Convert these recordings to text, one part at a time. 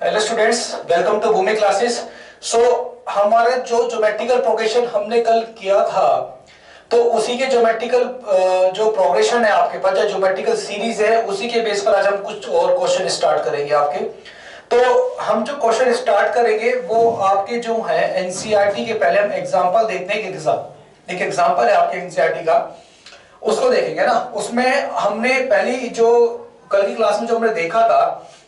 Hello students, welcome to Bhoomi classes. So हमारे जो geometrical progression हमने कल किया था, तो उसी के ज्योमेट्रिकल जो प्रोग्रेशन है आपके पास, जो ज्योमेट्रिकल सीरीज है, उसी के बेस पर आज हम कुछ और क्वेश्चन स्टार्ट करेंगे आपके। तो हम जो क्वेश्चन स्टार्ट करेंगे वो आपके जो है एनसीईआरटी के, पहले हम एग्जांपल देखने के साथ, एक एग्जांपल है आपके एनसीईआरटी का, उसको देखेंगे ना। उसमें हमने पहली जो कल की क्लास में जो हमने देखा था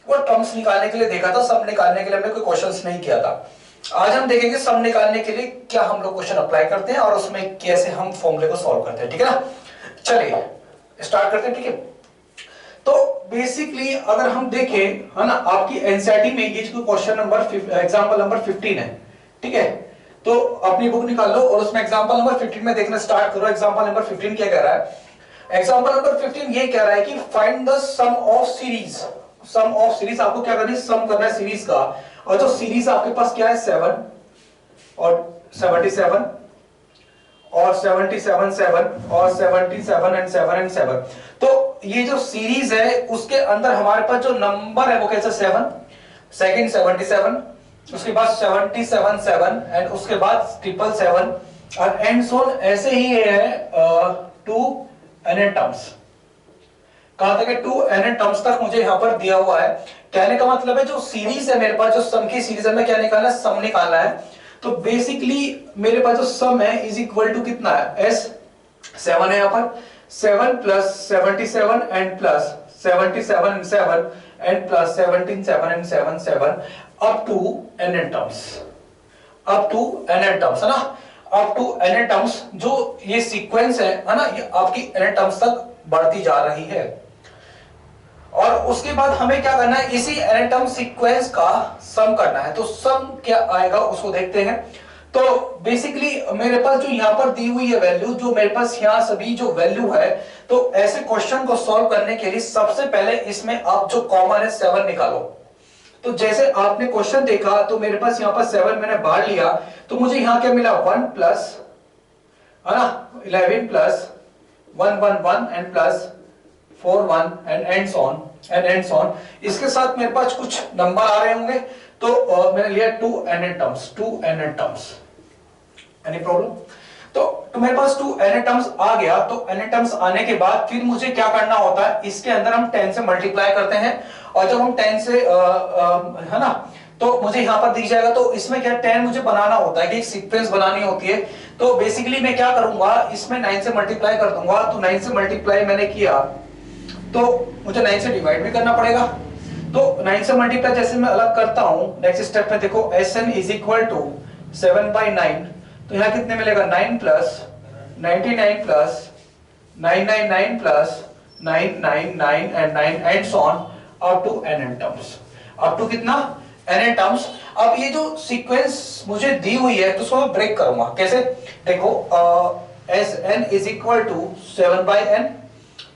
वो टर्म्स निकालने के लिए देखा था, सम निकालने के लिए हमने कोई क्वेश्चंस नहीं किया था। आज हम देखेंगे सम निकालने के लिए क्या हम लोग क्वेश्चन अप्लाई करते हैं और उसमें कैसे हम फॉर्मूले को सॉल्व करते हैं, ठीक है ना। चलिए स्टार्ट करते हैं, ठीक है। तो बेसिकली अगर हम देखें, है ना, आपकी एनसीईआरटी में ये जो क्वेश्चन नंबर एग्जांपल नंबर 15 है, ठीक है। तो अपनी बुक निकाल लो और उसमें एग्जांपल नंबर 15 में देखना स्टार्ट करो। एग्जांपल नंबर 15 क्या कह रहा है? एग्जांपल नंबर 15 ये कह रहा है कि find the sum of series. Sum of series आपको क्या करना है? सम करना है सीरीज का। और जो सीरीज आपके पास क्या है? 7 और 77 और 77 7 और 77 एंड 7 एंड 7। तो ये जो सीरीज है उसके अंदर हमारे पास जो नंबर है वो कैसा? 7, सेकंड 77, उसके बाद 77 7 एंड उसके बाद 777 और एंड सोन ऐसे ही है 2 n टर्म्स। कहां तक है? 2 n टर्म्स तक मुझे यहां पर दिया हुआ है। कहने का मतलब है जो सीरीज है मेरे पास, जो सम की सीरीज है, मैं क्या निकालना है? सम निकालना है। तो बेसिकली मेरे पास जो सम है इज इक्वल टू कितना है? s 7 है यहां पर, 7 plus 77 and plus 77 and 7 and plus 17 7 and 7 7 up to n terms, up to n terms, है ना। अप टू n टर्म्स जो ये सीक्वेंस है ना, ये आपकी n टर्म्स तक बढ़ती जा रही है। और उसके बाद हमें क्या करना है? इसी n टर्म सीक्वेंस का सम करना है। तो सम क्या आएगा उसको देखते हैं। तो बेसिकली मेरे पास जो यहां पर दी हुई है वैल्यू, जो मेरे पास यहां सभी जो वैल्यू है, तो ऐसे क्वेश्चन को सॉल्व करने के लिए सबसे पहले इसमें आप जो कॉमन है 7 निकालो। तो जैसे आपने क्वेश्चन देखा तो मेरे पास यहां पर 7 मैंने बाहर लिया, तो मुझे यहां क्या मिला? 1 प्लस, है ना, 11 plus 1 1 1 and plus 4 1 and ends on and ends on. इसके साथ मेरे पास कुछ नंबर आ रहे होंगे, तो मैंने लिया 2 n terms, 2 n terms. Any problem? तो मेरे पास 2 n टर्म्स आ गया। तो n टर्म्स आने के बाद फिर मुझे क्या करना होता है? इसके अंदर हम 10 से मल्टीप्लाई करते हैं, और जब हम 10 से है ना, तो मुझे यहां पर दिख जाएगा। तो इसमें क्या 10 मुझे बनाना होता है कि एक सीक्वेंस बनानी होती है। तो बेसिकली मैं क्या करूंगा? इसमें 9 से मल्टीप्लाई कर दूंगा। तो 9 से मल्टीप्लाई मैंने किया तो मुझे 9 से डिवाइड भी करना पड़ेगा। तो 9 से मल्टीप्लाई जैसे मैं अलग करता हूं, नेक्स्ट स्टेप में देखो, Sn इज इक्वल टू 7/9। तो यहां कितने मिलेगा? 9 plus 99 plus 999 plus 999 and 9 ends on up to n terms. Up to कितना? n terms. अब ये जो सीक्वेंस मुझे दी हुई है तो उसको मैं ब्रेक करूंगा। कैसे? देखो, Sn is equal to 7/n।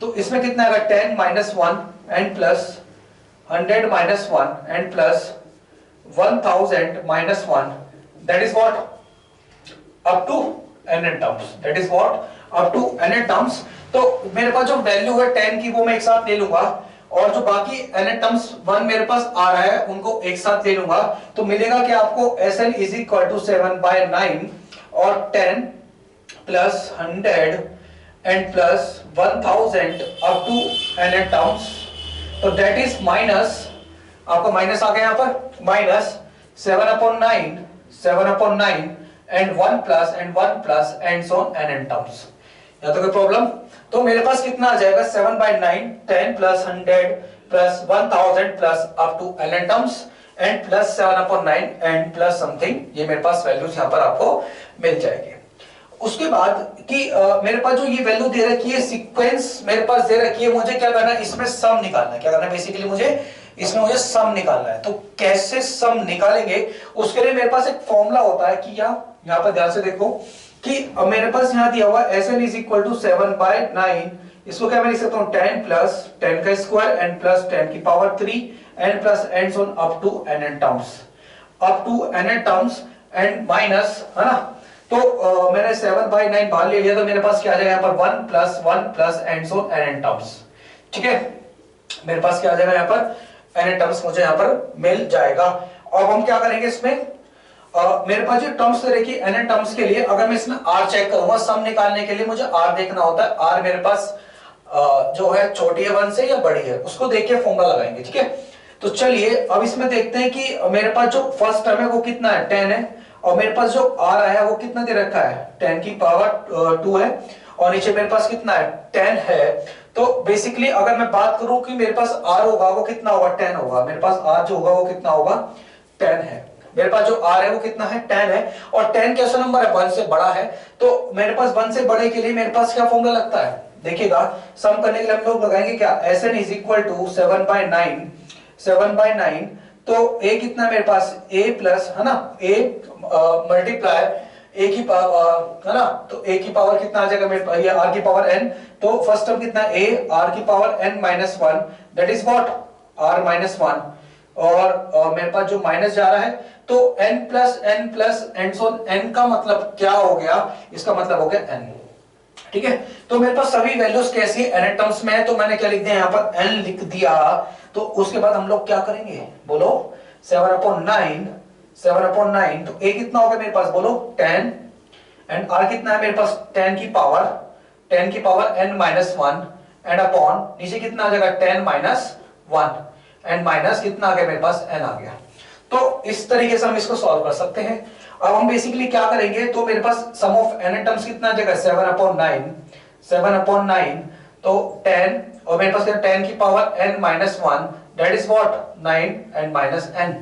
तो इसमें कितना आएगा? 10 minus 1 and plus 100 minus 1 and plus 1000 minus 1, that is what? Up to n terms. That is what? Up to n terms. तो मेरे पास जो वैल्यू है 10 की वो मैं एक साथ ले लूंगा, और जो बाकी n टर्म्स 1 मेरे पास आ रहा है उनको एक साथ ले लूंगा। तो मिलेगा कि आपको Sn इज इक्वल टू 7/9 और 10 plus 100 and plus 1000 up to n terms. तो दैट इज माइनस, आपका माइनस आ गया यहां पर, minus 7/9 7/9 and 1 plus ends on n terms. या तो कोई प्रॉब्लम? तो मेरे पास कितना आ जाएगा? 7/9 10 plus 100 plus 1000 plus up to n terms and plus 7/9 and plus something. ये मेरे पास वैल्यूज यहां पर आपको मिल जाएगी। उसके बाद कि मेरे पास जो ये वैल्यू दे रखी है, सीक्वेंस मेरे पास दे रखी है, मुझे क्या करना है? इसमें सम निकालना है। क्या करना है? बेसिकली इसमें मुझे सम निकालना है। तो कैसे सम निकालेंगे? उसके लिए मेरे पास एक फॉर्मूला होता है कि यहां पर ध्यान से देखो कि मेरे पास यहां दिया हुआ Sn इज इक्वल टू 7/9। इसको क्या मैं लिख सकता हूं? 10 प्लस 10 का स्क्वायर एंड प्लस 10 की power 3 and plus ends on up to n terms, up to n terms and minus, है ना। तो मैंने 7/9 बाहर ले लिया, तो मेरे पास क्या आ जाएगा यहाँ पर? 1 plus ends on n terms. ठीक है, मेरे पास क्या आ जाएगा यहाँ पर? n टर्म्स मुझे यहाँ पर मिल जाएगा। अब हम क्या करेंगे इसमें, मेरे पास जो टर्म्स देखिए n टर्म्स के लिए अगर मैं इसमें r चेक करूंगा, सम निकालने के लिए मुझे r देखना होता है। r मेरे पास जो है छोटी है 1 से या बड़ी है, उसको देख के फॉर्मूला लगाएंगे, ठीक है। तो चलिए अब इसमें देखते हैं कि मेरे पास जो फर्स्ट टर्म है वो कितना है, 10 है, और मेरे पास जो r आया है वो कितना दे रखा है, 10 की पावर 2 है, और नीचे मेरे पास कितना है, 10 है। तो बेसिकली अगर मैं बात करूं कि मेरे पास r होगा वो कितना होगा, 10 होगा। मेरे पास r जो होगा वो कितना होगा, 10 है। मेरे पास जो r है वो कितना है, 10 है, और 10 कैसा नंबर है, 1 से बड़ा है। तो मेरे पास 1 से बड़े के लिए मेरे पास क्या फॉर्मूला लगता है, देखिएगा सम करने के लिए हम लोग लगाएंगे क्या, Sn इज इक्वल टू 7/9। तो a कितना है मेरे पास, a प्लस, है ना, a मल्टीप्लाई a की पावर, है ना, तो a की पावर कितना आ जाएगा मेरे पास, ये r की पावर n। तो फर्स्ट टर्म कितना है, a r की power n minus 1, that is what, r minus 1। और मेरे पास जो माइनस जा रहा है तो n प्लस n सो n का मतलब क्या हो गया, इसका मतलब हो गया n, ठीक है। तो मेरे पास सभी वैल्यूज कैसी है, n टर्म्स में है, तो मैंने क्या लिख दिया यहाँ पर, n लिख दिया। तो उसके बाद हम लोग क्या करेंगे, बोलो 7/9, तो a कितना होगा मेरे पास, बोलो 10, एंड r कितना है मेरे पास, 10 की power n minus 1, and upon नीचे कितना आ जाएगा, 10 माइनस 1, एंड माइनस कितना आ गया मेरे पास, n आ गया। तो इस तरीके से हम इसको सॉल्व कर सकते हैं। अब हम बेसिकली क्या करेंगे, तो मेरे पास सम ऑफ n टर्म्स कितना आ जाएगा, 7/9, तो 10, और मेरे पास 10 की power n minus 1, that is what, 9 and minus n।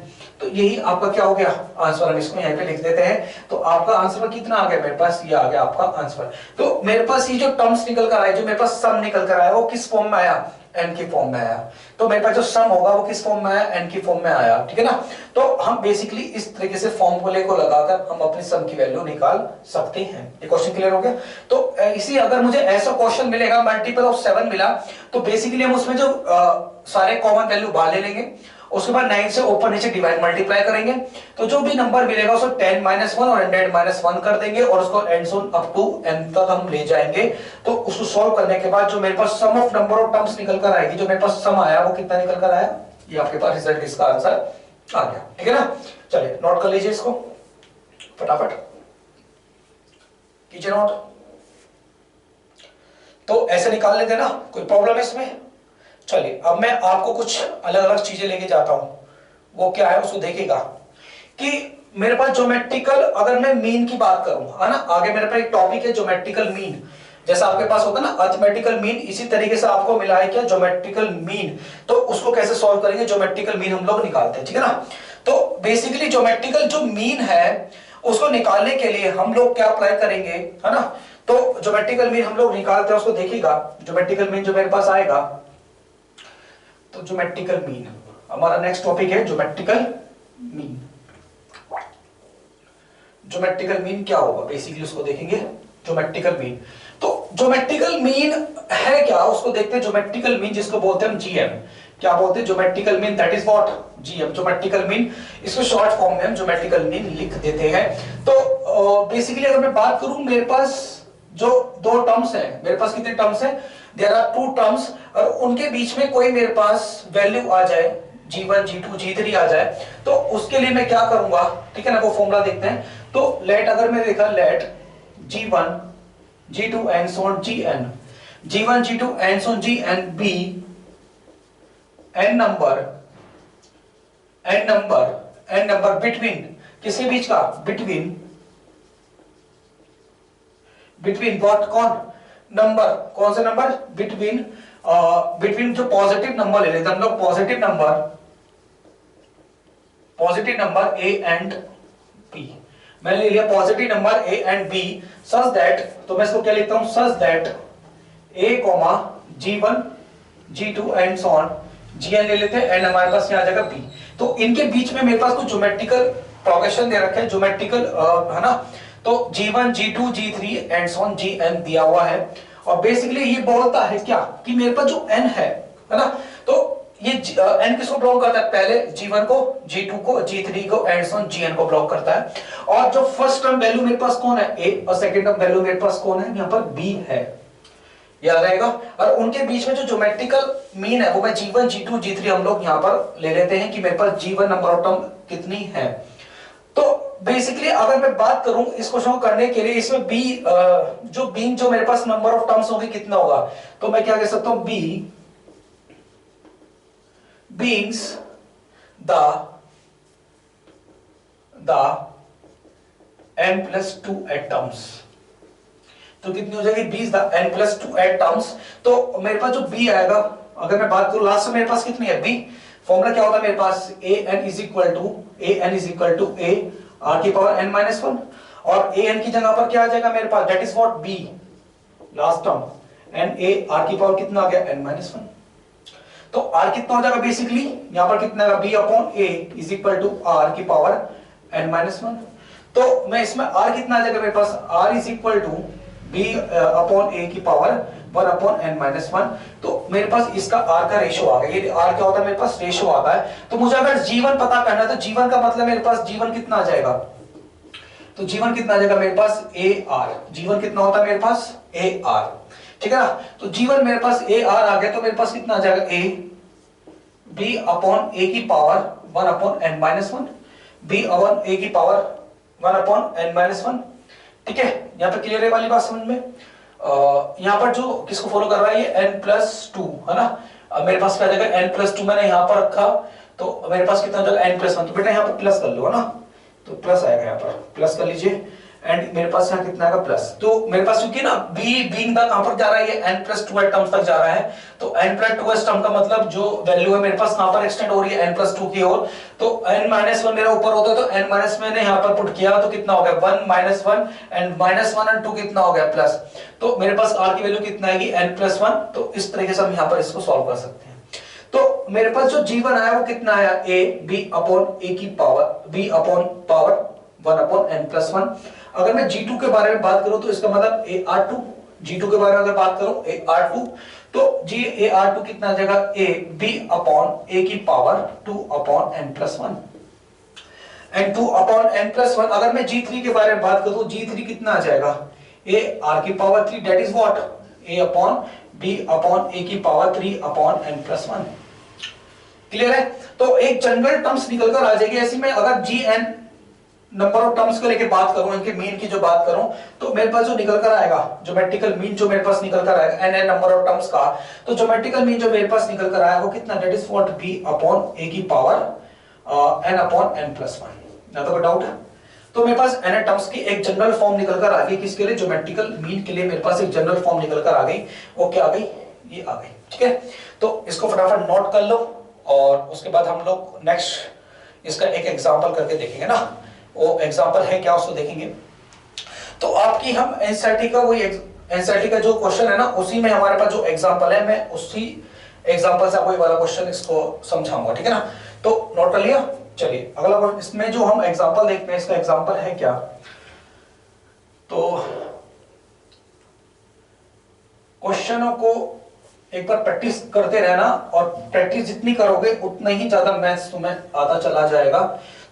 तो यही आपका क्या हो गया आंसर, हम इसको यहीं पे लिख देते हैं। तो आपका आंसर कितना आ गया मेरे पास, ये आ गया आपका आंसर। तो मेरे पास ये जो टर्म्स निकल कर आए, जो मेरे पास सम निकल कर आया, वो किस फॉर्म में आया, n की फॉर्म में आया। तो मेरे पास जो सम होगा वो किस फॉर्म में आया, n की फॉर्म में आया, ठीक है ना। तो हम बेसिकली इस तरीके से फॉर्मूले को लगाकर हम अपनी सम की वैल्यू निकाल सकते हैं। ये क्वेश्चन क्लियर हो गया। तो इसी अगर मुझे ऐसा क्वेश्चन मिलेगा, मल्टीपल ऑफ 7 मिला, तो बेसिकली हम उसमें जो सारे कॉमन वैल्यू बाहर ले लेंगे, उसके बाद 9 से ऊपर नीचे डिवाइड मल्टीप्लाई करेंगे, तो जो भी नंबर मिलेगा उसको 10 माइनस 1 और 100 माइनस 1 कर देंगे, और उसको and so on up to n तक हम ले जाएंगे। तो उसको सॉल्व करने के बाद जो मेरे पास सम ऑफ नंबर ऑफ टर्म्स निकल कर आएगी, जो मेरे पास सम आया वो कितना निकल कर आया, ये आपके पास रिजल्ट, इसका आंसर आ गया, ठीक है ना। चलिए नोट कर लीजिए इसको फटाफट, कीजिए नोट। तो ऐसे निकाल लेते ना, कोई प्रॉब्लम है इसमें। चलिए अब मैं आपको कुछ अलग अलग चीजें लेके जाता हूं, वो क्या है उसको देखिएगा। कि मेरे पास ज्योमेट्रिकल, अगर मैं मीन की बात करूं, है ना, आगे मेरे पास एक टॉपिक है ज्योमेट्रिकल मीन, जैसा आपके पास होगा ना अरिथमेटिकल मीन, इसी तरीके से आपको मिला है क्या, ज्योमेट्रिकल मीन। तो उसको कैसे सॉल्व करेंगे, ज्योमेट्रिकल मीन हम लोग निकालते हैं, ठीक है ना। तो बेसिकली ज्योमेट्रिकल जो मीन है उसको निकालने के लिए हम लोग क्या अप्लाई करेंगे, है ना। तो ज्योमेट्रिकल मीन हम लोग निकालते हैं, उसको देखिएगा। ज्योमेट्रिकल मीन जो मेरे पास आएगा, तो ज्योमेट्रिकल मीन हमारा नेक्स्ट टॉपिक है, ज्योमेट्रिकल मीन। ज्योमेट्रिकल मीन क्या होगा, बेसिकली उसको देखेंगे, ज्योमेट्रिकल मीन। तो ज्योमेट्रिकल मीन है क्या, उसको देखते हैं। ज्योमेट्रिकल मीन जिसको बोलते हैं हम जीएम, क्या बोलते हैं, geometrical mean, that is what, GM, geometrical mean. इसको शॉर्ट फॉर्म में हम ज्योमेट्रिकल मीन लिख देते हैं। तो बेसिकली अगर मैं बात करूं, मेरे पास जो दो टर्म्स हैं, मेरे पास कितने टर्म्स हैं, देयर आर 2 टर्म्स, और उनके बीच में कोई मेरे पास वैल्यू आ जाए, g1 g2 g3 आ जाए, तो उसके लिए मैं क्या करूंगा, ठीक है ना, वो फॉर्मूला देखते हैं। तो लेट, अगर मैं देखा, let g1 g2 and so on gn, g1 g2 and so gn b n number between, किसके बीच का, बिटवीन व्हाट, कौन नंबर, कौन से नंबर, बिटवीन जो पॉजिटिव नंबर ले लेते हैं हम लोग, positive number a and b। मैंने ले लिया positive number a and b such that, तो मैं इसको क्या लिखता हूं, such that a, g1 g2 and so on gn ले लेते हैं, एंड हमारे पास यहाँ आ जाएगा b। तो इनके बीच में मेरे पास कुछ ज्योमेट्रिकल प्रोग्रेशन दे रखे हैं, ज्योमेट्रिकल, है ना। तो g1 g2 g3 and so on gn दिया हुआ है, और बेसिकली ये बोलता है क्या, कि मेरे पास जो n है ना, तो ये n किसको ब्लॉक करता है, पहले g1 को, g2 को, g3 को एंड सो ऑन gn को ब्लॉक करता है। और जो फर्स्ट टर्म वैल्यू मेरे पास कौन है, a, और सेकंड टर्म वैल्यू मेरे पास कौन है, यहाँ पर b है। याद रहेगा। और उनके बीच में जो ज्योमेट्रिकल मीन है वो मैं G1 G2 G3 हम लोग यहाँ पर ले लेते हैं कि मेरे पास G1 नंबर ऑफ टर्म कितनी है। तो बेसिकली अगर मैं बात करूं इस क्वेश्चन को करने के लिए, इसमें बी जो मेरे पास नंबर ऑफ टर्म्स होगी कितना होगा, तो मैं क्या कह सकता हूं, B beings the n+2 terms. तो कितनी हो जाएगी, बी द n+2 टर्म्स। तो मेरे पास जो बी आएगा, अगर मैं बात करूं लास्ट में मेरे पास कितनी है बी, फॉर्मूला क्या होता है मेरे पास, an is equal to a r की पावर n-1, और an की जगह पर क्या आ जाएगा मेरे पास, that is what b last term, n a r की पावर कितना आ गया n-1। तो r कितना हो जाएगा, बेसिकली यहां पर कितना आएगा, b upon a is equal to r की पावर n-1। तो मैं इसमें r कितना आ जाएगा मेरे पास, r is equal to b upon a की पावर 1 अपॉन n-1। तो मेरे पास इसका r का रेशियो आ गया। ये r क्या होता है मेरे पास, रेशियो आता है। तो मुझे अगर g1 पता करना है तो g1 का मतलब मेरे पास g1 कितना आ जाएगा, तो g1 कितना आ जाएगा मेरे पास ar, g1 कितना होता है मेरे पास ar, ठीक है ना। तो g1 मेरे पास ar आ गया, तो मेरे पास कितना आ जाएगा a b अपॉन a की power 1 upon n-1, b upon a की पावर 1 अपॉन n-1, ठीक है। यहाँ पे क्लियर है वाली बात समझ में। यहाँ पर जो किसको फॉलो कर रहा है, ये n+2 है ना। अब मेरे पास क्या आ जाएगा n+2 मैंने यहाँ पर रखा, तो मेरे पास कितना जाएगा n+1, तो बेटा यहाँ पर प्लस कर लो है ना, तो प्लस आएगा, यहाँ पर प्लस कर लीजिए। एंड मेरे पास यहाँ कितना आएगा प्लस, तो मेरे पास क्योंकि ना b बीइंग द कहां पर जा रहा है, ये n+2 टर्म्स तक जा रहा है। तो n+2 टर्म का मतलब जो वैल्यू है मेरे पास कहां पर एक्सटेंड हो रही है, n+2 की ओर। तो n-1 मेरा ऊपर होता है, तो n- मैंने यहाँ पर पुट किया, तो कितना हो गया 1 - 1 एंड -1 और 2 कितना हो गया प्लस। तो मेरे पास r की वैल्यू कितना आएगी n+1। तो इस तरीके से हम यहाँ पर इसको सॉल्व कर सकते हैं। तो मेरे पास जो g1 आया वो कितना आया, a b अपॉन a की power b upon power 1 upon n+1। अगर मैं g2 के बारे में बात करूं तो इसका मतलब ar2, g2 के बारे में अगर बात करूं ar2, तो ar2 कितना आ जाएगा, a b अपॉन a की power 2 upon n+1 and 2 upon n+1। अगर मैं g3 के बारे में बात करूं तो g3 कितना आ जाएगा, a r की power 3, that is what a upon b upon a की पावर 3 अपॉन n+1। क्लियर है। तो एक जनरल टर्म्स निकल कर आ जाएगी। ऐसी में अगर gn नंबर ऑफ टर्म्स को लेके बात करूं, इनके मीन की जो बात करूं, तो मेरे पास जो निकल कर आएगा ज्योमेट्रिकल मीन जो मेरे पास निकल कर आएगा n नंबर ऑफ टर्म्स का, तो ज्योमेट्रिकल मीन जो मेरे पास निकल कर आएगा वो कितना, that is what b upon a की पावर n अपॉन n+1। ना तो कोई डाउट है। तो मेरे पास n टर्म्स की एक जनरल फॉर्म निकल कर आ गई, किसके लिए, ज्योमेट्रिकल मीन के लिए मेरे पास एक जनरल फॉर्म निकल कर आ गई। वो क्या आ गई, ये आ गई, ठीक है। तो इसको फटाफट नोट कर लो, और उसके बाद हम लोग नेक्स्ट इसका एक एग्जांपल करके देखेंगे ना। वो एग्जांपल है क्या, उसको देखेंगे। तो आपकी हम एनसीईआरटी का वही एनसीईआरटी का जो क्वेश्चन है ना, उसी में हमारे पास जो एग्जांपल है, मैं उसी एग्जांपल से वही वाला क्वेश्चन इसको समझाऊंगा, ठीक है ना। तो नोट कर लिया। चलिए अगला क्वेश्चन, इसमें जो हम एग्जांपल देखते हैं, इसका एग्जांपल है क्या, तो क्वेश्चनों को एक बार प्रैक्टिस करते रहना, और प्रैक्टिस जितनी करोगे उतना ही ज्यादा मैथ्स तुम्हें आता चला जाएगा।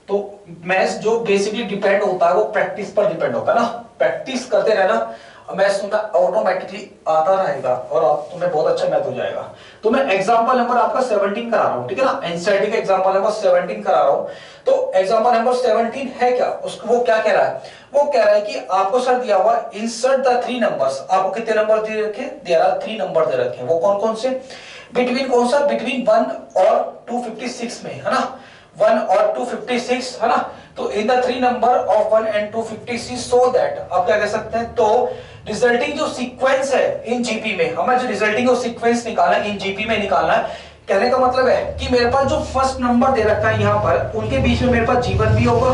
तो मैथ्स जो बेसिकली डिपेंड होता है वो प्रैक्टिस पर डिपेंड होता है ना। प्रैक्टिस करते रहना, मैथ्स तुम्हें ऑटोमेटिकली आता रहेगा और तुम्हें बहुत अच्छा मैथ हो जाएगा। तो मैं एग्जांपल नंबर आपका 17 करा रहा हूं, ठीक है ना। एनसीईआरटी का एग्जांपल नंबर 17 करा रहा हूं। तो एग्जांपल नंबर 17 है क्या, उसको वो क्या कह रहा है, वो कह रहा है कि आपको सर दिया हुआ इंसर्ट द 3 नंबर्स। आपको कितने नंबर दे रखे, देयर आर 3 नंबर दे रखे हैं। वो कौन कौन से, बिटवीन कौन सा, बिटवीन 1 और 256 में, है ना। 1 और 256 है ना। तो in the 3 number of 1 and 256 so that, आप क्या कह सकते हैं, तो रिजल्टिंग जो सीक्वेंस है इन जीपी में, हमें जो रिजल्टिंग सीक्वेंस निकालना है इन जीपी में निकालना है। कहने का मतलब है कि मेरे पास जो फर्स्ट नंबर दे रखा है यहाँ पर, उनके बीच में मेरे पास g1 भी होगा,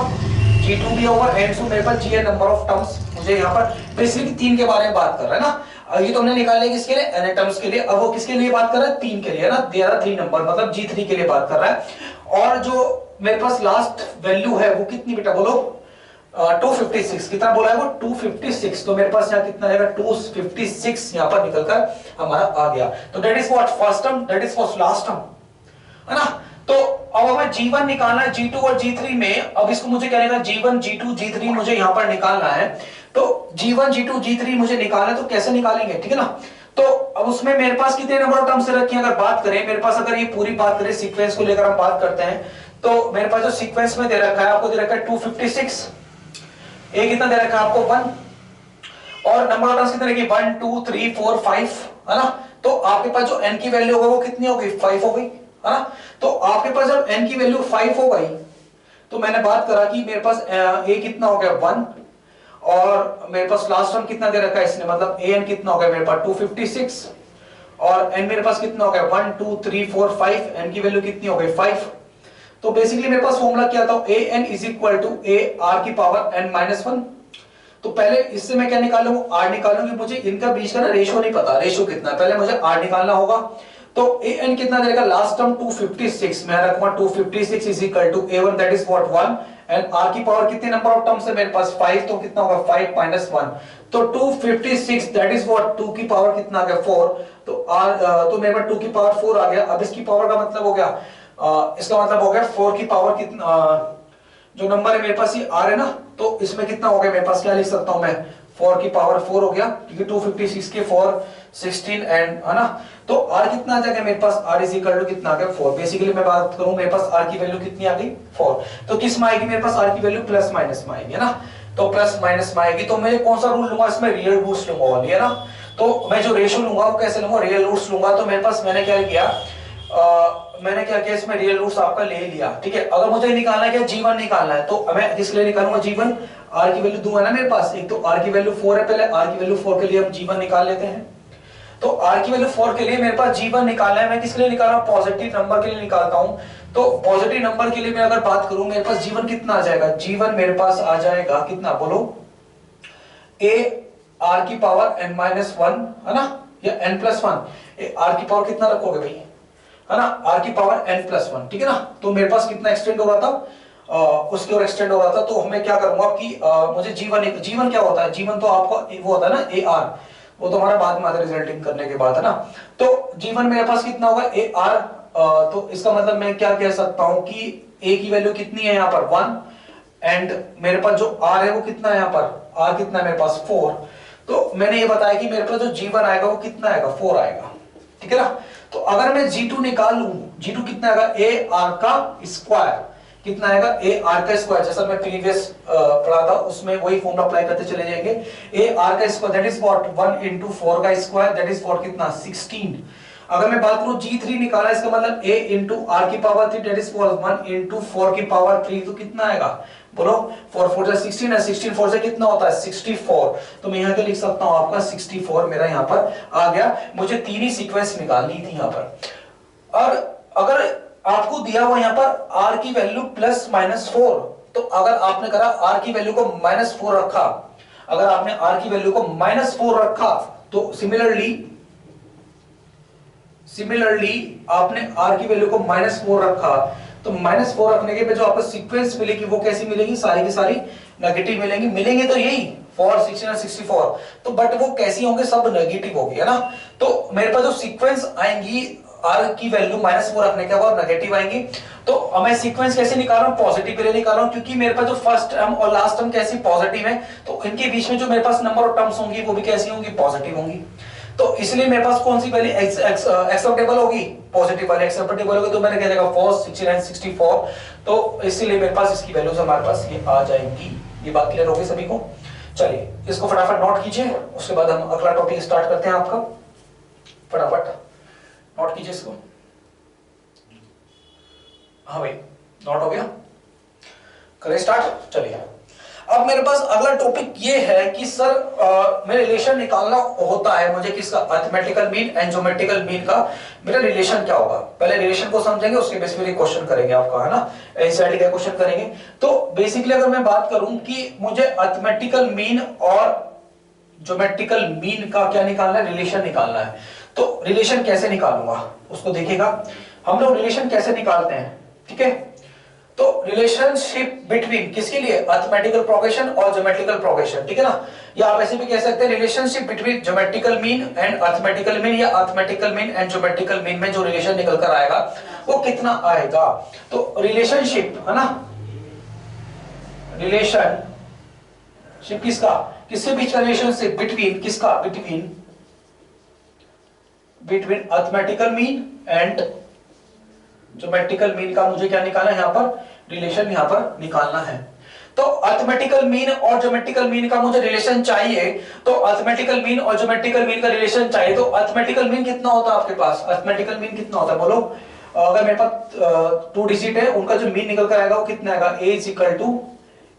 g2 भी होगा, एंड सो मेरे पास gn नंबर ऑफ टर्म्स। मुझे यहाँ पर बेसिकली 3 के बारे में बात कर रहा है ना। ये तो हमने निकाले किसके लिए, n टर्म्स के लिए। अब वो किसके लिए बात कर रहा है, 3 के लिए, ना। देयर आर 3 नंबर, मतलब g3 के लिए बात कर रहा है। और जो मेरे पास लास्ट वैल्यू है वो कितनी बेटा बोलो, 256। कितना बोला है वो, 256। तो मेरे पास यहाँ कितना आएगा, 256 यहाँ पर निकलकर हमारा आ गया। तो that is what first term, that is for last term, है ना। तो अब हमें g1 निकालना है, g2 और g3 में। अब इसको मुझे क्या रहेगा, g1 g2 g3 मुझे यहाँ पर निकालना है। तो g1 g2 g3 मुझे निकालना है, तो कैसे निकालेंगे, ठीक है ना। तो अब उसमें मेरे पास कितने नंबर ऑफ टर्म्स रखी हैं, अगर बात करें मेरे पास, अगर ये पूरी बात करें सीक्वेंस को लेकर हम बात करते हैं, तो मेरे पास जो सीक्वेंस में दे रखा है, आपको दे रखा है 256, ए कितना दे रखा है आपको 1, और नंबर ऑफ टर्म्स कितने रखी 1 2 3 4 5, है ना। तो आपके पास जो n की वैल्यू होगा वो कितनी हो गई 5 हो गई, है ना। तो आपके पास जब n की वैल्यू 5 हो गई, तो मैंने बात करा कि मेरे पास a कितना हो गया 1, और मेरे पास लास्ट टर्म कितना दे रखा है इसने, मतलब an कितना हो गया मेरे पास 256, और n मेरे पास कितना हो गया 1 2 3 4 5, n की वैल्यू कितनी हो गई 5। तो बेसिकली मेरे पास फॉर्मूला क्या था, an is equal to a r की पावर n-1। तो पहले इससे मैं क्या निकालूंगा, r निकालूंगी, मुझे इनका बीच का ना रेशियो नहीं पता, रेशियो कितना है, पहले मुझे r निकालना होगा। तो an कितना देगा, लास्ट टर्म 256, मैं रखूंगा 256 is equal to a1 that is what 1, and r की पावर कितने नंबर ऑफ टर्म्स है मेरे पास 5, तो कितना होगा 5 माइनस 1, तो 256 दैट इज व्हाट 2 की पावर कितना आ गया 4, तो r तो मेरे पास 2 की पावर 4 आ गया। अब इसकी पावर का मतलब हो गया इसका मतलब हो गया 4 की पावर कितना, जो नंबर है मेरे पास ये r है ना, तो इसमें कितना हो गया मेरे पास, क्या लिख सकता हूं मैं 4 की पावर 4 हो गया, क्योंकि 256 के 4 16 एंड, है ना। तो r कितना आ जाएगा मेरे पास, r इज इक्वल टू कितना आ गया 4। बेसिकली मैं बात करूं मेरे पास r की वैल्यू कितनी आ गई 4, तो किस में आएगी मेरे पास r की वैल्यू प्लस माइनस में आएगी, है ना। तो प्लस माइनस में आएगी, तो मैं कौन सा रूल लूंगा इसमें, रियल रूट्स लूंगा ओनली, है ना। तो मैं जो रेशियो लूंगा वो कैसे लूंगा, रियल रूट्स लूंगा। तो मेरे पास मैंने क्या किया, मैंने क्या किया इसमें रियल रूट्स आपका ले लिया, ठीक है। अगर मुझे निकालना है क्या g1 निकालना है, तो मैं किस लिए निकालूंगा g1, r की वैल्यू दूंगा ना मेरे पास, एक तो r की वैल्यू 4 है, पहले r की वैल्यू 4 के लिए हम g1 निकाल लेते हैं। तो r की वैल्यू 4 के लिए मेरे पास g1 निकालना है, मैं किसके लिए निकाल रहा हूं, पॉजिटिव नंबर के लिए निकालता हूं। तो पॉजिटिव नंबर के लिए मैं अगर बात करूं, मेरे पास g1 कितना आ जाएगा, g1 मेरे पास आ जाएगा कितना बोलो, a r की पावर n-1, है ना, या n+1, r की पावर कितना रखोगे भाई, है ना, r की पावर n+1, ठीक है ना। तो मेरे पास कितना एक्सटेंड हो रहा था, उसके और एक्सटेंड हो रहा था। तो मैं क्या करूंगा कि मुझे g1 क्या होता है, g1 तो आपको वो होता है ना ar, वो तो हमारा बाद में आता है रिजल्टिंग करने के बाद, है ना। तो g1 मेरे पास कितना होगा ar, तो इसका मतलब मैं क्या कह सकता हूं कि a की वैल्यू कितनी है यहाँ पर 1, एंड मेरे पास जो r है वो कितना है यहाँ पर, r कितना है मेरे पास 4। तो मैंने ये बताया कि मेरे पास जो g1 आएगा वो कितना आएगा 4 आएगा, ठीक है ना। तो अगर मैं g2 निकालूं, g2 कितना आएगा a r का स्क्वायर, कितना आएगा a r का स्क्वायर, जैसा मैं प्रीवियस पढ़ा था उसमें वही फॉर्मूला अप्लाई करते चले जाएंगे। a r का square that is what 1 into 4 का स्क्वायर दैट इज व्हाट कितना 16। अगर मैं बात करूं g3 निकाला, इसका मतलब a into r की पावर 3 दैट इज 1 into 4 की पावर 3, तो कितना आएगा बोलो 4 4 जा 16 है, 16 4 से कितना होता है 64। तो मैं यहाँ पे लिख सकता हूँ आपका 64 मेरा यहाँ पर आ गया। मुझे तीन ही सीक्वेंस निकालनी थी यहाँ पर। और अगर आपको दिया हुआ यहाँ पर r की वैल्यू +-4, तो अगर आपने करा r की वैल्यू को -4 रखा, अगर आपने r की वैल्यू को -4 रखा, तो सिमिलरली आपने r की वैल्यू को -4 रखा, तो -4 रखने के पे जो आपको सीक्वेंस मिलेगी वो कैसी मिलेगी, सारी की सारी नेगेटिव मिलेंगे तो यही 4 16 और 64, तो बट वो कैसी होंगे, सब नेगेटिव होगी, है ना। तो मेरे पास जो सीक्वेंस आएंगी r की वैल्यू -4 रखने के बाद नेगेटिव आएंगी। तो मैं सीक्वेंस कैसे निकाल रहा हूं, पॉजिटिव के लिए निकाल रहा हूं, क्योंकि मेरे पास जो फर्स्ट टर्म और लास्ट टर्म कैसी पॉजिटिव है, तो इनके बीच में जो मेरे पास नंबर ऑफ टर्म्स होंगी वो भी कैसी होंगी, पॉजिटिव होंगी। तो इसलिए मेरे पास कौन सी वैल्यू एक्सेप्टेबल होगी, पॉजिटिव वाली एक्सेप्टेबल होगी। तो मैंने कह देगा 4 16 64, तो इसीलिए मेरे पास इसकी वैल्यूज हमारे पास ये आ जाएंगी। ये बात क्लियर होगी सभी को। चलिए इसको फटाफट नोट कीजिए, उसके बाद हम अगला टॉपिक स्टार्ट करते हैं आपका। फटाफट नोट कीजिए इसको। हाँ भाई नोट हो गया, करें स्टार्ट। चलिए अब मेरे पास अगला टॉपिक ये है कि सर मैं रिलेशन निकालना होता है मुझे किसका, arithmetical mean and geometrical mean का मेरा रिलेशन क्या होगा। पहले रिलेशन को समझेंगे, उसके बेस पे क्वेश्चन करेंगे आपका, है ना, एनसीईआरटी का क्वेश्चन करेंगे। तो बेसिकली अगर मैं बात करूं कि मुझे अरिथमेटिकल मीन और ज्योमेट्रिकल मीन का क्या निकालना है, रिलेशन निकालना है। तो रिलेशन कैसे निकालूंगा उसको देखिएगा, हम लोग रिलेशन कैसे निकालते हैं, ठीक है। तो रिलेशनशिप बिटवीन किसके लिए, अरिथमेटिकल प्रोग्रेशन और ज्योमेट्रिकल प्रोग्रेशन, ठीक है ना। या आप ऐसे भी कह सकते हैं relationship between geometrical mean and arithmetical mean, या arithmetical mean and geometrical mean में जो रिलेशन निकल कर आएगा वो कितना आएगा। तो रिलेशनशिप, है ना, रिलेशनशिप किसका, किसके बीच का रिलेशनशिप, बिटवीन किसका, between between arithmetical mean and geometrical mean का मुझे क्या निकालना है, यहाँ पर रिलेशन यहाँ पर निकालना है। तो अर्थमेटिकल मीन और ज्योमेट्रिकल मीन का मुझे रिलेशन चाहिए, तो अर्थमेटिकल मीन और ज्योमेट्रिकल मीन का रिलेशन चाहिए, तो अर्थमेटिकल मीन कितना होता है आपके पास, अर्थमेटिकल मीन कितना होता है बोलो। अगर मेरे पास 2 डिजिट है, उनका जो मीन निकल कर आएगा वो कितना आएगा, a is equal to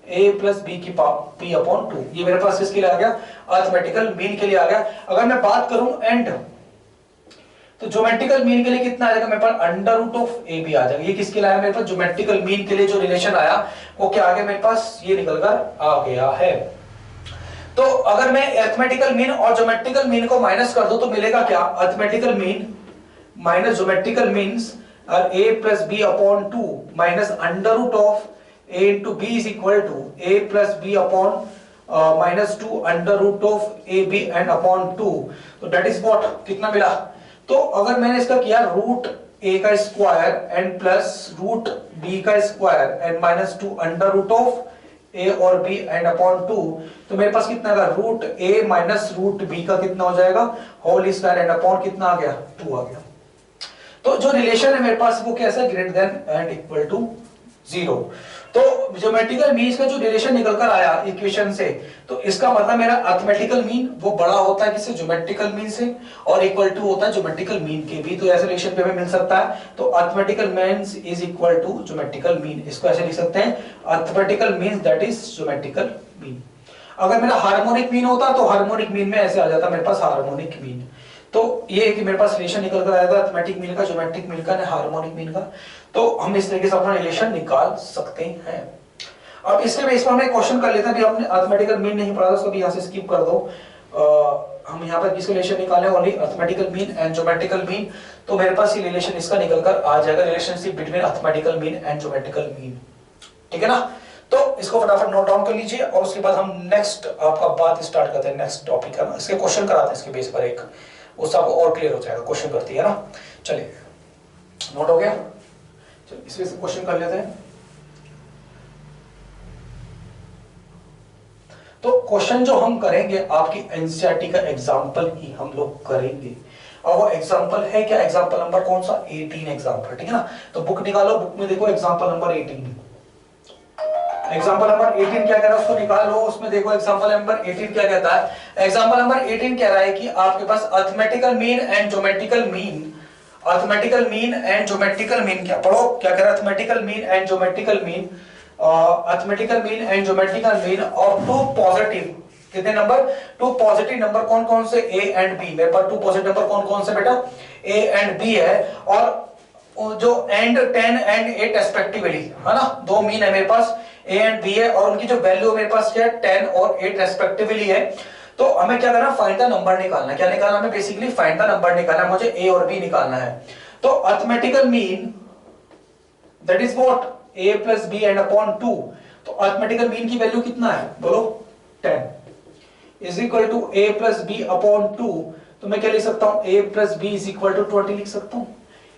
a plus b की p अपॉन 2। ये मेरे पास किसके लिए आ गया, अर्थमेटिकल मीन के लिए आ गया। अगर मैं बात करूं एंड, तो ज्योमेट्रिकल मीन के लिए कितना आ जाएगा मेरे पास, under root of A B आ जाएगा। ये किसके लिए आया मेरे पास, ज्योमेट्रिकल मीन के लिए जो रिलेशन आया वो क्या आ गया मेरे पास, ये निकल कर आ गया है। तो अगर मैं अर्थमेटिकल मीन और ज्योमेट्रिकल मीन को माइनस कर दूं तो मिलेगा क्या, arithmetical mean minus geometrical means a plus b upon 2 minus under root of a into b is equal to a plus b upon minus 2 under root of A b and upon 2। तो that is what, कितना मिला। तो अगर मैंने इसका किया root a का square and plus root b का square and minus 2 under root of a और b एंड अपॉन 2, तो मेरे पास कितना आएगा, root a minus root b का कितना हो जाएगा, होल स्क्वायर एंड अपॉन कितना आ गया, 2 आ गया। तो जो रिलेशन है मेरे पास वो कैसा है, greater than and equal to 0। तो ज्योमेट्रिकल मीन का जो रिलेशन निकल कर आया इक्वेशन से, तो इसका मतलब मेरा अर्थमेटिकल मीन वो बड़ा होता है किससे, ज्योमेट्रिकल मीन से, और इक्वल टू होता है ज्योमेट्रिकल मीन के भी। तो ऐसे रिलेशन पे हमें मिल सकता है। तो arithmetical means is equal to geometrical mean, इसको ऐसे लिख सकते हैं, arithmetical means that is geometrical mean. अगर मेरा हार्मोनिक मीन होता तो हार्मोनिक मीन में ऐसे आ जाता मेरे पास हार्मोनिक मीन। तो ये है कि मेरे पास रिलेशन निकल कर आएगा अर्थमेटिक मीन का, ज्योमेट्रिक मीन का, हार्मोनिक मीन का। तो हम इस तरीके से अपना रिलेशन निकाल सकते हैं। अब इसके बेस पर हम एक क्वेश्चन कर लेते हैं। अभी हमने अर्थमेटिकल मीन नहीं पढ़ा था, उसको भी यहाँ से स्किप कर दो। हम यहाँ पर किसका रिलेशन निकाले, only arithmetical mean and geometrical mean. तो मेरे पास ये रिलेशन इसका निकल कर आ जाएगा, relationship between arithmetical mean and geometrical mean. ठीक है ना। तो इसको फटाफट नोट डाउन कर लीजिए और उसके बाद हम नेक्स्ट आपका बात स्टार्ट करते हैं, नेक्स्ट टॉपिक है ना, इसके क्वेश्चन कराते हैं इसके बेस पर एक, उससे आपको और क्लियर हो जाएगा, क्वेश्चन करती है ना। चलिए नोट हो गया, चलिए इसमें से क्वेश्चन कर लेते हैं। तो क्वेश्चन जो हम करेंगे आपकी एनसीईआरटी का एग्जांपल ही हम लोग करेंगे, और वो एग्जांपल है क्या, एग्जांपल नंबर कौन सा, 18 एग्जांपल। ठीक है ना। तो बुक निकालो, बुक में देखो एग्जांपल नंबर 18, एग्जांपल नंबर 18 क्या कह रहा है उसको निकाल लो। उसमें देखो एग्जांपल नंबर 18 क्या कहता है। एग्जांपल नंबर 18 कह रहा है कि आपके पास arithmetical mean and geometrical mean, arithmetical mean and geometrical mean, क्या पढ़ो क्या कह रहा है, arithmetical mean and geometrical mean, arithmetical mean and geometrical mean और 2 पॉजिटिव, कितने नंबर, 2 पॉजिटिव नंबर कौन कौन से, a एंड b। मेरे पास 2 पॉजिटिव नंबर कौन कौन से बेटा, a एंड b है, और जो एंड 10 एंड 8 रेस्पेक्टिवली है ना, 2 मीन है मेरे पास, a एंड b है, और उनकी जो वैल्यू मेरे पास क्या है, 10 और 8 रेस्पेक्टिवली है। तो हमें क्या करना, फाइंड द नंबर निकालना है। क्या निकालना हमें, बेसिकली फाइंड द नंबर निकालना है, मुझे a और b निकालना है। तो arithmetical mean that is what, a plus b and upon 2। तो अर्थमेटिकल मीन की वैल्यू कितना है बोलो, 10 is equal to a plus b upon 2। तो मैं क्या लिख सकता हूं, a plus b is equal to 20 लिख सकता हूं।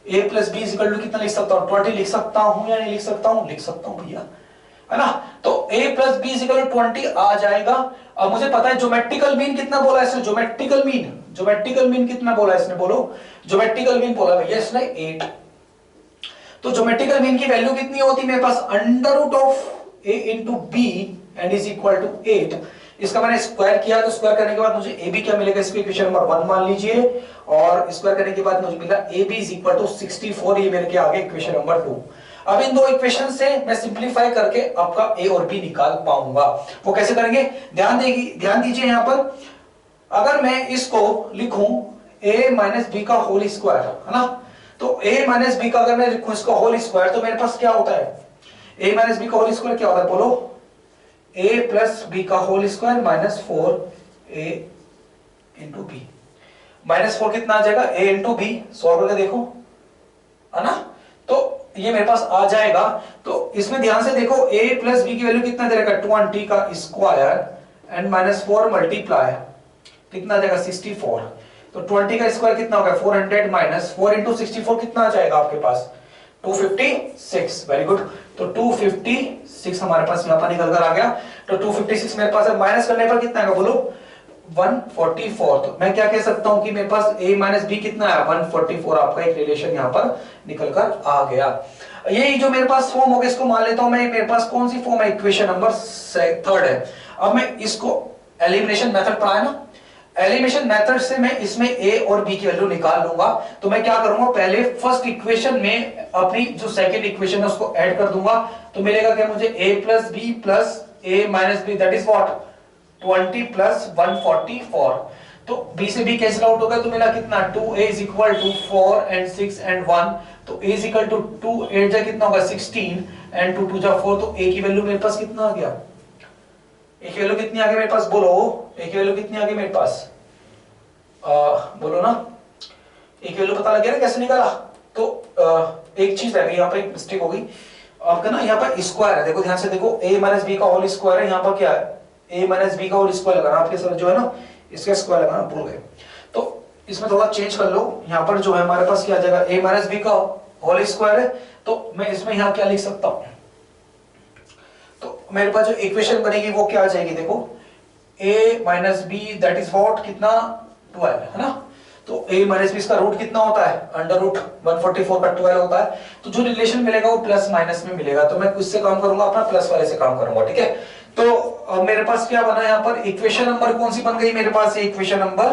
a plus b is equal to कितना लिख सकता हूं, 20 लिख सकता हूं या नहीं लिख सकता हूं, लिख सकता हूं भैया, है ना। तो a plus b is equal to 20 आ जाएगा। अब मुझे पता है ज्योमेट्रिकल मीन कितना बोला इसने, ज्योमेट्रिकल मीन कितना बोला इसने, बोलो ज्योमेट्रिकल मीन बोला भैया इसने 8। तो ज्योमेट्रिकल मीन की वैल्यू कितनी होती है मेरे पास, under root of a into B and is equal to 8। इसका मैंने स्क्वायर किया, तो स्क्वायर करने के बाद मुझे a b क्या मिलेगा, इसको इक्वेशन नंबर 1 मान लीजिए, और स्क्वायर करने के बाद मुझे मिला a b is equal to 64। ये मेरे के आगे इक्वेशन नंबर 2। अब इन 2 इक्वेशन से मैं सिंपलीफाई करके आपका a और b निकाल पाऊंगा। वो कैसे करेंगे, ध्यान दीजिए यहां पर। अगर मैं इसको लिखूं a माइनस बी का होल स्क्वायर, है ना, तो a माइनस बी का अगर मैं लिखूं इसका होल स्क्वायर, तो मेरे पास क्या होता है, a माइनस बी का होल स्क्वायर क्या होता है बोलो, a प्लस बी का whole square minus 4a into b. Minus 4 कितना आ जाएगा, a इंटू बी, सॉल्व करके देखो, है ना। तो ये मेरे पास आ जाएगा। तो इसमें ध्यान से देखो, a प्लस बी की वैल्यू कितना दे रखा, 20 का स्क्वायर एंड माइनस 4 मल्टीप्लाई कितना आ जाएगा, 64। तो 20 का स्क्वायर कितना होगा, 400 माइनस 4 इंटू 64 कितना आ जाएगा आपके पास, 256। Very good. तो 256 हमारे पास यहाँ पर निकल कर आ गया। तो 256 मेरे पास है, माइनस करने पर कितना आएगा बोलो, 144। तो मैं क्या कह सकता हूं कि मेरे पास a माइनस बी कितना है 144, आपका एक रिलेशन यहां पर निकल कर आ गया। यही जो मेरे पास फॉर्म होगा इसको मान लेता हूं मैं, मेरे पास कौन सी फॉर्म है, इक्वेशन नंबर 3 है। अब मैं इसको एलिमिनेशन मेथड पढ़ा है ना, एलिमिनेशन मेथड से मैं इसमें a और b की वैल्यू निकाल लूंगा। तो मैं क्या करूंगा, पहले फर्स्ट इक्वेशन में अपनी जो सेकंड इक्वेशन है उसको ऐड कर दूंगा। तो मिलेगा क्या मुझे, a plus b plus a minus B, that is what 20 plus 144। तो b से b कैंसिल आउट हो गया, तो मिला कितना 2a is equal to 4 and 6 and 1। तो a इज इक्वल टू 2 8 जा कितना होगा 16 एंड 2 2 जा 4। तो a की वैल्यू मेरे पास कितना आ गया, a की वैल्यू कितनी आ गई मेरे पास, बोलो a की वैल्यू कितनी आ गई मेरे पास, बोलो ना, a की वैल्यू पता लग गया ना कैसे निकाला। तो एक चीज है यहाँ पे एक मिस्टेक हो गई आपका ना, यहाँ पर स्क्वायर है, देखो ध्यान से देखो, a माइनस बी का होल स्क्वायर है, यहाँ पर क्या है a माइनस बी का होल स्क्वायर लगाना, आपके सर जो है ना इसका स्क्वायर लगाना भूल गए। तो इसमें थोड़ा चेंज कर लो, यहाँ पर जो है हमारे पास क्या आ जाएगा, a माइनस बी का होल स्क्वायर है। तो मैं इसमें यहाँ क्या लिख सकता हूँ, तो मेरे पास जो इक्वेशन बनेगी वो क्या आ जाएगी, देखो a minus B that is what कितना 12 है ना। तो a माइनस बी इसका रूट कितना होता है, अंडर रूट 144 का 12 होता है। तो जो रिलेशन मिलेगा वो प्लस माइनस में मिलेगा, तो मैं किससे काम करूंगा, अपना प्लस वाले से काम करूंगा, ठीक है। तो मेरे पास क्या बना यहाँ पर, इक्वेशन नंबर कौन सी बन गई मेरे पास, इक्वेशन नंबर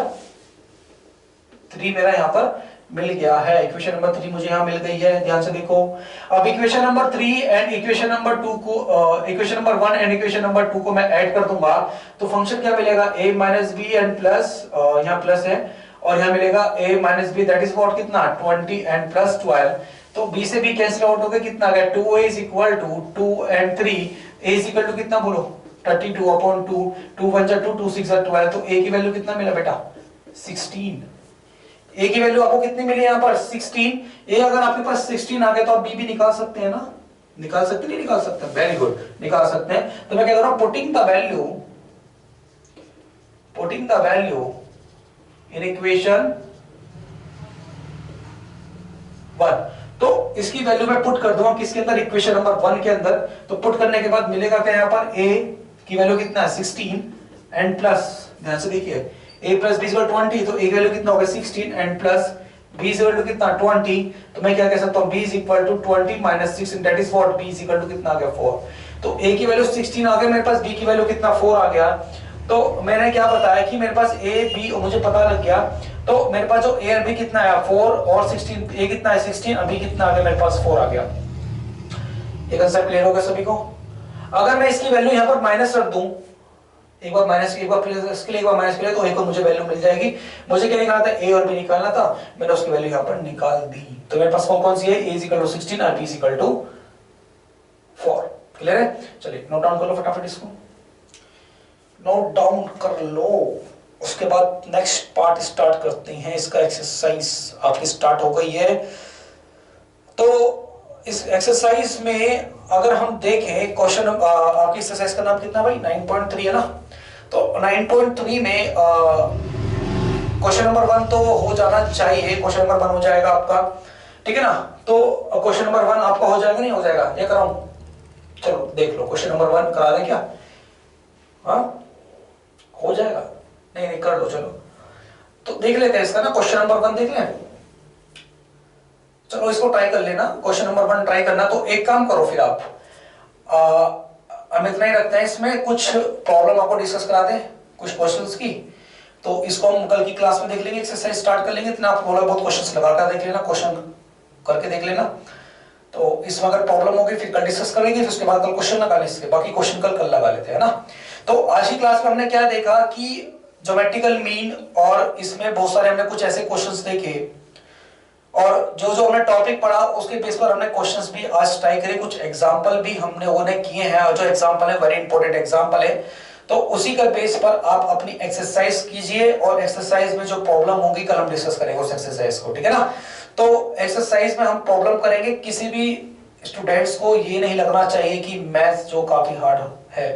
3 मेरा यहाँ पर मिल गया है, इक्वेशन नंबर 3 मुझे यहाँ मिल गई है, ध्यान से देखो। अब equation number 3 and equation number 2 को, equation number 1 and equation number 2 को मैं ऐड कर दूंगा। तो फंक्शन क्या मिलेगा, a minus B and plus, यहाँ प्लस है, और यहाँ मिलेगा a minus B that is what कितना 20 एंड प्लस 12। तो b से b कैंसिल आउट हो गया, कितना आ गया 2a is equal to 2 and 3, a is equal to कितना बोलो 32 अपॉन 2, 2 1 जा 2, 2 6 जा 12। तो a की वैल्यू कितना मिला बेटा 16, a की वैल्यू आपको कितनी मिली यहाँ पर 16। a अगर आपके पास 16 आ गया तो आप b भी निकाल सकते हैं ना, निकाल सकते नहीं निकाल सकते, वेरी गुड निकाल सकते हैं। तो मैं क्या कर रहा हूं, putting the value in equation 1। तो इसकी वैल्यू मैं पुट कर दूंगा किसके अंदर, इक्वेशन नंबर 1 के अंदर। तो पुट करने के बाद मिलेगा क्या यहाँ पर, a की वैल्यू कितना है 16 एंड प्लस, ध्यान से देखिए a प्लस b इक्वल 20, तो a की वैल्यू कितना होगा 16 and plus b equal to कितना 20। तो मैं क्या कह सकता हूं, b equal to 20 minus 16 that is what, b equal to कितना आ गया 4। तो a की वैल्यू 16 आ गया मेरे पास, b की वैल्यू कितना 4 आ गया। तो मैंने क्या बताया कि मेरे पास a b मुझे पता लग गया। तो मेरे पास जो a और b कितना है 4 और 16, a कितना है 16 और b कितना आ गया मेरे पास 4 आ गया। ये कंसेप्ट क्लियर हो गया सभी को। अगर मैं इसकी वैल्यू यहाँ पर माइनस रख दूं, एक बार माइनस, एक बार प्लस, इसके लिए एक बार माइनस के लिए, तो एक और मुझे वैल्यू मिल जाएगी। मुझे क्या निकालना था, a और b निकालना था, मैंने उसकी वैल्यू यहाँ पर निकाल दी। तो मेरे पास कौन सी है, a इक्वल टू 16 और b इक्वल टू 4। क्लियर है, चलिए नोट डाउन कर लो फटाफट, इसको नोट डाउन कर लो। उसके बाद नेक्स्ट पार्ट स्टार्ट करते हैं, इसका एक्सरसाइज आपकी स्टार्ट हो गई है। तो इस एक्सरसाइज में अगर हम देखें क्वेश्चन, आपकी एक्सरसाइज का नाम कितना भाई 9.3 है ना। तो 9.3 में क्वेश्चन नंबर 1 तो हो जाना चाहिए, क्वेश्चन नंबर 1 हो जाएगा आपका, ठीक है ना। तो क्वेश्चन नंबर 1 आपका हो जाएगा नहीं हो जाएगा, ये कराऊं, चलो देख लो क्वेश्चन नंबर 1 करा दें क्या, हाँ हो जाएगा, नहीं नहीं कर लो चलो। तो देख लेते हैं इसका ना, क्वेश्चन नंबर 1 देख लें, चलो इसको ट्राई कर लेना, क्वेश्चन नंबर 1 ट्राई करना। तो एक काम करो फिर आप, हम इतना ही रखते हैं, इसमें कुछ प्रॉब्लम आपको डिस्कस करा दें कुछ क्वेश्चंस की। तो इसको हम कल की क्लास में देख लेंगे, एक्सरसाइज स्टार्ट कर लेंगे, इतना आप थोड़ा बहुत क्वेश्चंस लगाकर देख लेना, क्वेश्चन करके देख लेना। तो इसमें अगर प्रॉब्लम होगी फिर कल डिस्कस करेंगे, फिर उसके बाद कल क्वेश्चन लगा लेंगे, इसके बाकी क्वेश्चन कल लगा लेते हैं ना। तो आज की क्लास में हमने क्या देखा कि ज्योमेट्रिकल मीन, और इसमें बहुत सारे हमने कुछ ऐसे क्वेश्चंस देखे, और जो जो हमने टॉपिक पढ़ा उसके बेस पर हमने क्वेश्चंस भी आज ट्राई करे, कुछ एग्जांपल भी हमने उन्हें किए हैं, और जो एग्जांपल है वेरी इंपॉर्टेंट एग्जांपल है। तो उसी का बेस पर आप अपनी एक्सरसाइज कीजिए, और एक्सरसाइज में जो प्रॉब्लम होगी कल हम डिस्कस करेंगे उस एक्सरसाइज को, ठीक है ना। तो एक्सरसाइज में हम प्रॉब्लम करेंगे, किसी भी स्टूडेंट्स को ये नहीं लगना चाहिए कि मैथ्स जो काफी हार्ड है,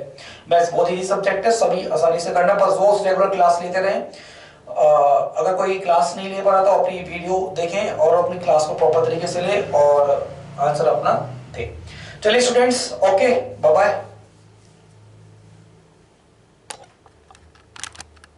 मैथ्स बहुत ही सब्जेक्ट है, सभी आसानी से करना, बस रोज रेगुलर क्लास लेते रहें। अगर कोई क्लास नहीं ले पा रहा तो अपनी वीडियो देखें और अपनी क्लास को प्रॉपर तरीके से ले और आंसर अपना दें। चलिए स्टूडेंट्स, ओके बाय बाय।